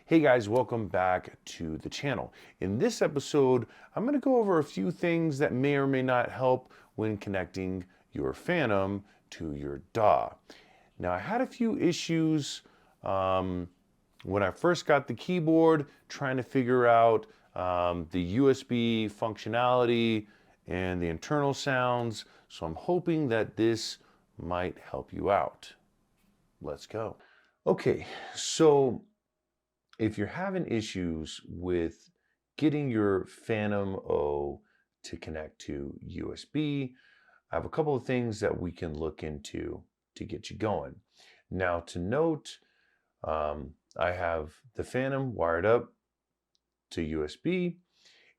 Hey guys, welcome back to the channel. In this episode, I'm going to go over a few things that may or may not help when connecting your Fantom to your DAW. Now, I had a few issues when I first got the keyboard, trying to figure out the USB functionality and the internal sounds, so I'm hoping that this might help you out. Let's go. Okay, so if you're having issues with getting your Fantom O to connect to USB, I have a couple of things that we can look into to get you going. Now, to note, I have the Fantom wired up to USB,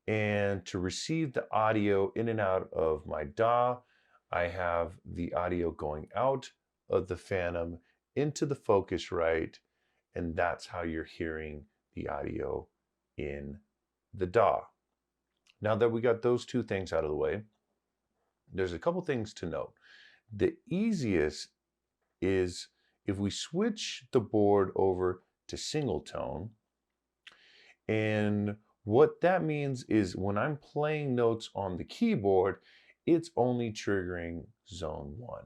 and to receive the audio in and out of my DAW, I have the audio going out of the Fantom into the Focusrite, and that's how you're hearing the audio in the DAW. Now that we got those two things out of the way, there's a couple things to note. The easiest is if we switch the board over to single tone, and what that means is when I'm playing notes on the keyboard, it's only triggering zone 1,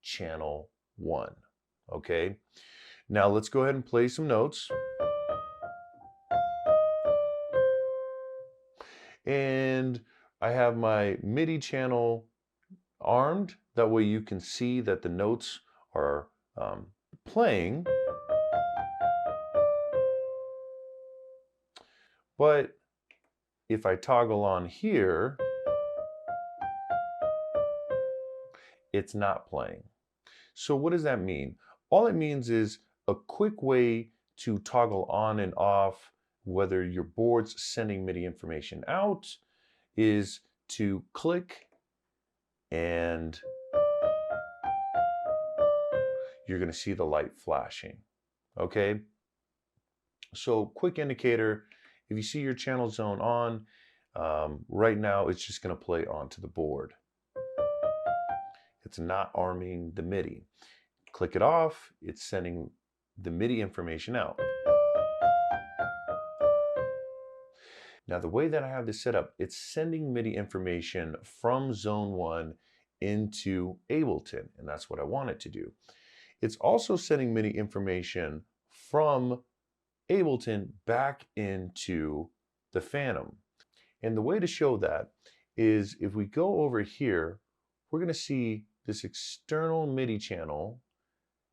channel 1, okay? Now let's go ahead and play some notes. And I have my MIDI channel armed. That way you can see that the notes are playing. But if I toggle on here, it's not playing. So what does that mean? All it means is a quick way to toggle on and off whether your board's sending MIDI information out is to click, and you're going to see the light flashing. Okay? So quick indicator, if you see your channel zone on, right now it's just going to play onto the board. It's not arming the MIDI. Click it off, it's sending the MIDI information out. Now the way that I have this set up, it's sending MIDI information from zone 1 into Ableton, and that's what I want it to do. It's also sending MIDI information from Ableton back into the Fantom. And the way to show that is if we go over here, we're going to see this external MIDI channel,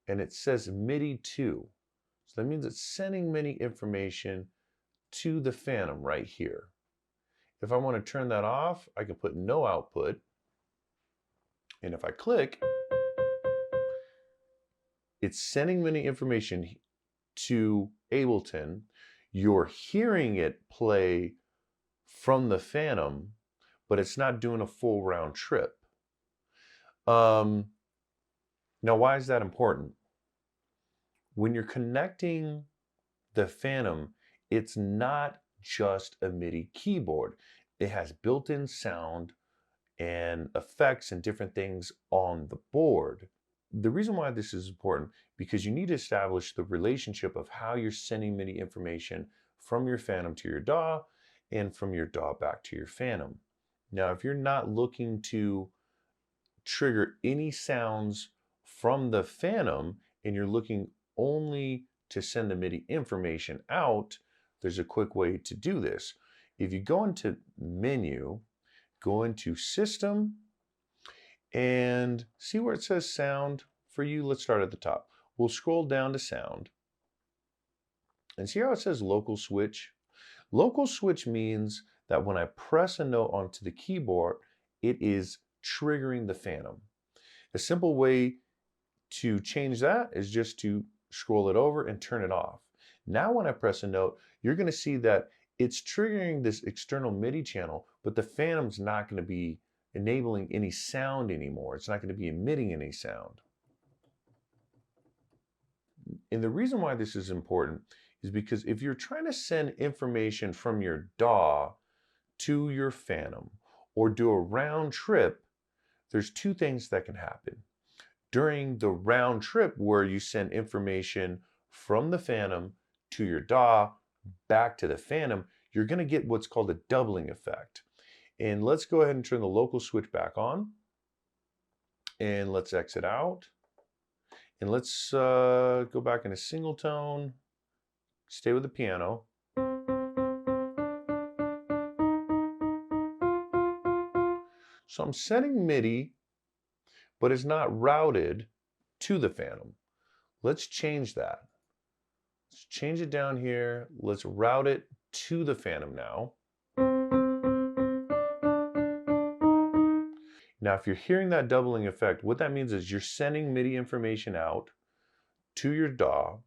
and it says MIDI 2. So that means it's sending MIDI information to the Fantom right here. If I want to turn that off, I can put no output. And if I click, it's sending MIDI information to Ableton. You're hearing it play from the Fantom, but it's not doing a full round trip. Now, why is that important? When you're connecting the Fantom, it's not just a MIDI keyboard. It has built-in sound and effects and different things on the board. The reason why this is important, because you need to establish the relationship of how you're sending MIDI information from your Fantom to your DAW and from your DAW back to your Fantom. Now, if you're not looking to trigger any sounds from the Fantom and you're looking only to send the MIDI information out, there's a quick way to do this. If you go into Menu, go into System, and see where it says Sound. For you, let's start at the top. We'll scroll down to Sound, and see how it says Local Switch? Local Switch means that when I press a note onto the keyboard, it is triggering the Fantom. A simple way to change that is just to scroll it over and turn it off. Now when I press a note, you're going to see that it's triggering this external MIDI channel, but the Fantom's not going to be enabling any sound anymore. It's not going to be emitting any sound. And the reason why this is important is because if you're trying to send information from your DAW to your Fantom or do a round trip, there's two things that can happen. During the round trip where you send information from the Fantom to your DAW, back to the Fantom, you're going to get what's called a doubling effect. And let's go ahead and turn the local switch back on. And let's exit out. And let's go back in a single tone. Stay with the piano. So I'm setting MIDI, but it's not routed to the Fantom. Let's change that. Let's change it down here. Let's route it to the Fantom now. Now, if you're hearing that doubling effect, what that means is you're sending MIDI information out to your DAW.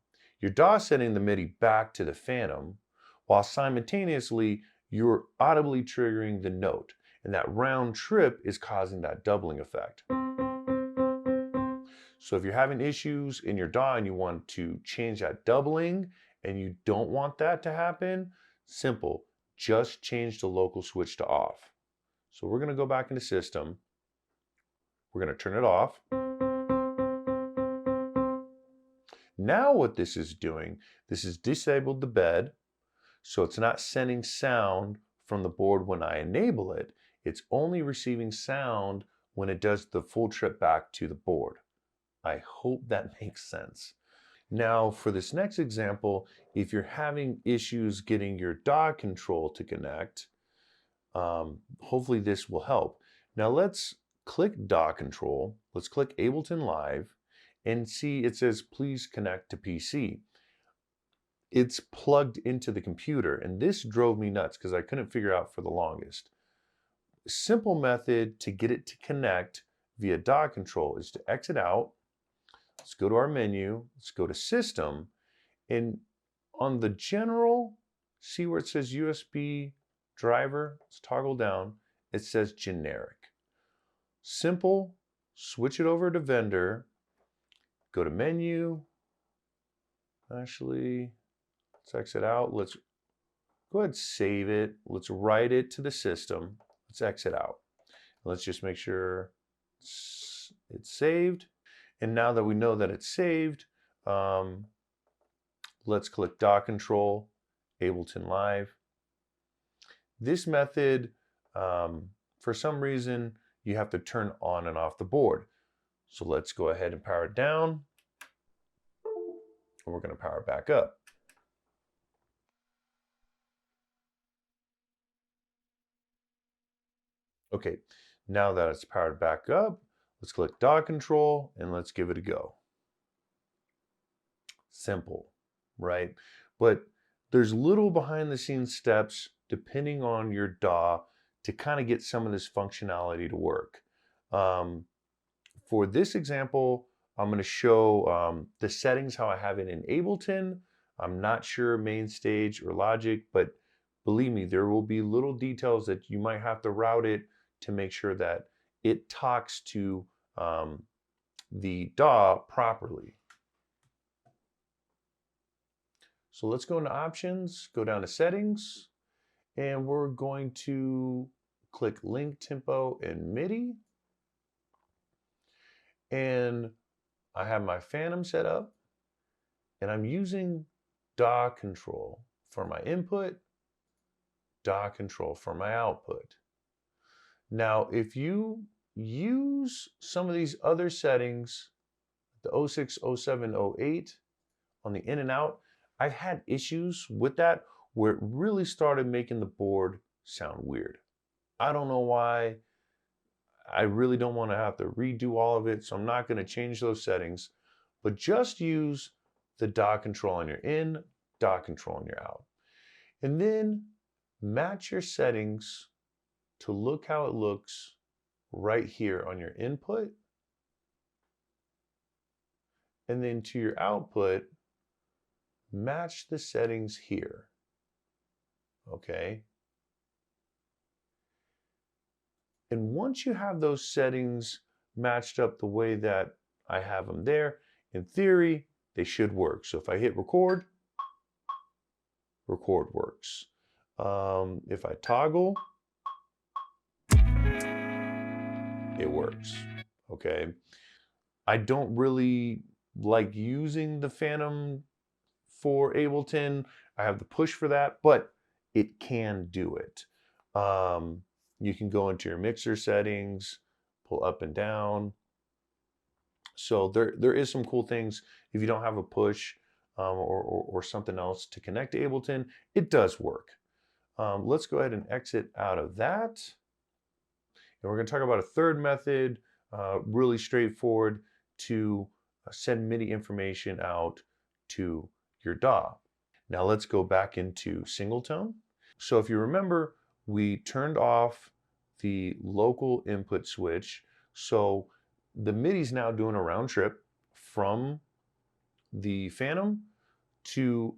Your DAW is sending the MIDI back to the Fantom, while simultaneously you're audibly triggering the note. And that round trip is causing that doubling effect. So if you're having issues in your DAW and you want to change that doubling and you don't want that to happen, simple, just change the local switch to off. So we're going to go back into System. We're going to turn it off. Now what this is doing, this has disabled the bed, so it's not sending sound from the board when I enable it. It's only receiving sound when it does the full trip back to the board. I hope that makes sense. Now for this next example, if you're having issues getting your DAW control to connect, hopefully this will help. Now let's click DAW control, let's click Ableton Live, and see it says please connect to PC. It's plugged into the computer, and this drove me nuts because I couldn't figure out for the longest. Simple method to get it to connect via DAW control is to exit out. Let's go to our menu, let's go to System, and on the General, see where it says USB driver, let's toggle down, it says Generic. Simple, switch it over to Vendor, go to Menu, actually, let's exit out, let's go ahead and save it, let's write it to the system, let's exit out. Let's just make sure it's saved. And now that we know that it's saved, let's click DAW control, Ableton Live. This method, for some reason, you have to turn on and off the board. So let's go ahead and power it down. And we're going to power it back up. Okay, now that it's powered back up, let's click DAW control and let's give it a go. Simple, right? But there's little behind the scenes steps depending on your DAW to kind of get some of this functionality to work. For this example, I'm going to show the settings, how I have it in Ableton. I'm not sure main stage or Logic, but believe me, there will be little details that you might have to route it to make sure that it talks to the DAW properly. So let's go into Options, go down to Settings, and we're going to click Link Tempo and MIDI. And I have my Fantom set up, and I'm using DAW control for my input, DAW control for my output. Now, if you use some of these other settings, the 06, 07, 08 on the in and out, I've had issues with that where it really started making the board sound weird. I don't know why. I really don't want to have to redo all of it, so I'm not going to change those settings, but just use the DAW control on your in, DAW control on your out. And then match your settings to look how it looks right here on your input. And then to your output, match the settings here. Okay? And once you have those settings matched up the way that I have them there, in theory, they should work. So if I hit record, record works. If I toggle, it works. Okay. I don't really like using the Fantom for Ableton. I have the push for that, but it can do it. You can go into your mixer settings, pull up and down. So there is some cool things. If you don't have a push or something else to connect to Ableton, it does work. Let's go ahead and exit out of that. And we're going to talk about a third method, really straightforward, to send MIDI information out to your DAW. Now let's go back into Singleton. So if you remember, we turned off the local input switch. So the MIDI is now doing a round trip from the Fantom to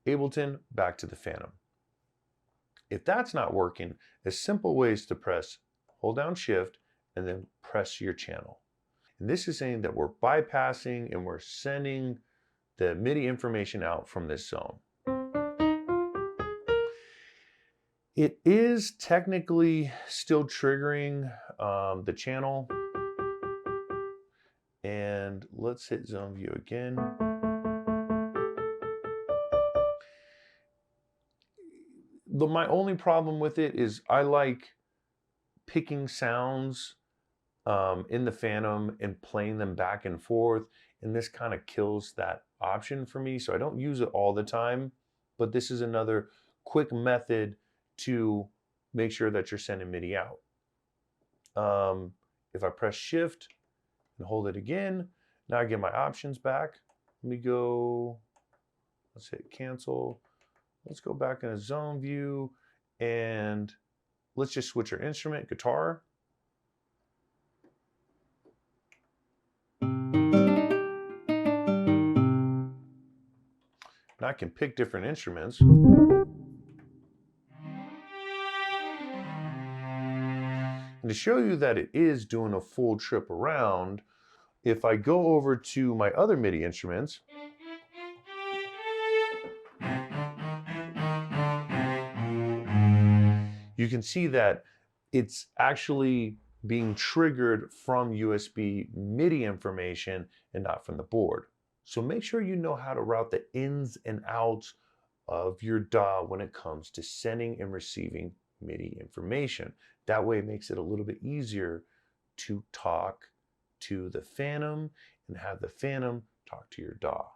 Ableton back to the Fantom. If that's not working, a simple way is to hold down Shift and then press your channel. And this is saying that we're bypassing and we're sending the MIDI information out from this zone. It is technically still triggering the channel. And let's hit zone view again. My only problem with it is I like picking sounds in the Fantom and playing them back and forth, and this kind of kills that option for me, so I don't use it all the time, but this is another quick method to make sure that you're sending MIDI out. If I press Shift and hold it again, now I get my options back. Let me go, let's hit cancel. Let's go back in a zone view and let's just switch our instrument, guitar. Now I can pick different instruments. And to show you that it is doing a full trip around, if I go over to my other MIDI instruments, you can see that it's actually being triggered from USB MIDI information and not from the board. So make sure you know how to route the ins and outs of your DAW when it comes to sending and receiving MIDI information. That way it makes it a little bit easier to talk to the Fantom and have the Fantom talk to your DAW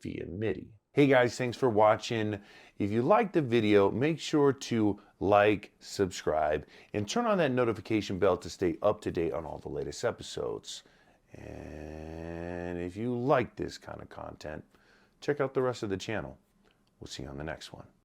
via MIDI. Hey guys, thanks for watching. If you liked the video, make sure to like, subscribe, and turn on that notification bell to stay up to date on all the latest episodes. And if you like this kind of content, check out the rest of the channel. We'll see you on the next one.